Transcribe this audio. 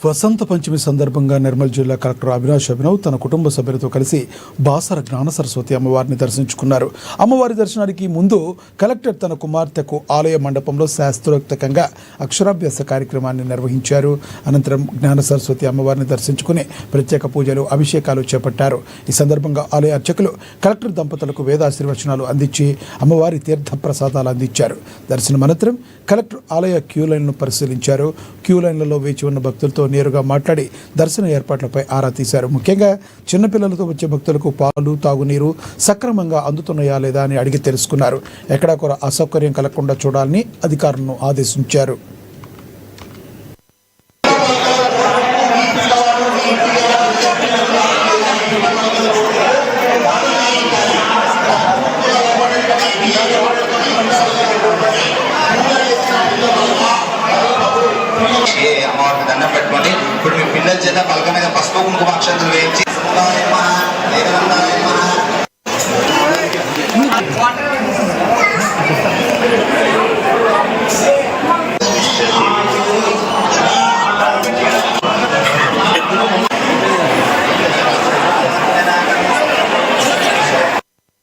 వసంత పంచమి సందర్భంగా నిర్మల్ జిల్లా కలెక్టర్ అవినాష్ అభినవ్ తన కుటుంబ సభ్యులతో కలిసి బాసర జ్ఞాన సరస్వతి అమ్మవారిని దర్శించుకున్నారు. అమ్మవారి దర్శనానికి ముందు కలెక్టర్ తన కుమార్తెకు ఆలయ మండపంలో శాస్త్రోక్తంగా అక్షరాభ్యాస కార్యక్రమాన్ని నిర్వహించారు. అనంతరం జ్ఞాన సరస్వతి అమ్మవారిని దర్శించుకుని ప్రత్యేక పూజలు, అభిషేకాలు చేపట్టారు. ఈ సందర్భంగా ఆలయ అర్చకులు కలెక్టర్ దంపతులకు వేదాశీర్వచనాలు అందించి అమ్మవారి తీర్థ ప్రసాదాలు అందించారు. దర్శనం అనంతరం కలెక్టర్ ఆలయ క్యూ లైన్ను పరిశీలించారు. క్యూ లైన్లలో వేచి ఉన్న భక్తులతో నేరుగా మాట్లాడి దర్శన ఏర్పాట్లపై ఆరా తీశారు. ముఖ్యంగా చిన్నపిల్లలతో వచ్చే భక్తులకు పాలు, తాగునీరు సక్రమంగా అందుతున్నాయా లేదా అని అడిగి తెలుసుకున్నారు. ఎక్కడా కూడా అసౌకర్యం కలగకుండా చూడాలని అధికారులను ఆదేశించారు. అమ్మవారికి దండం పెట్టుకొని ఇప్పుడు మీ పిల్లల చేత పలక మీద పసుపు కుంకుమ అక్షంతలు వేయించి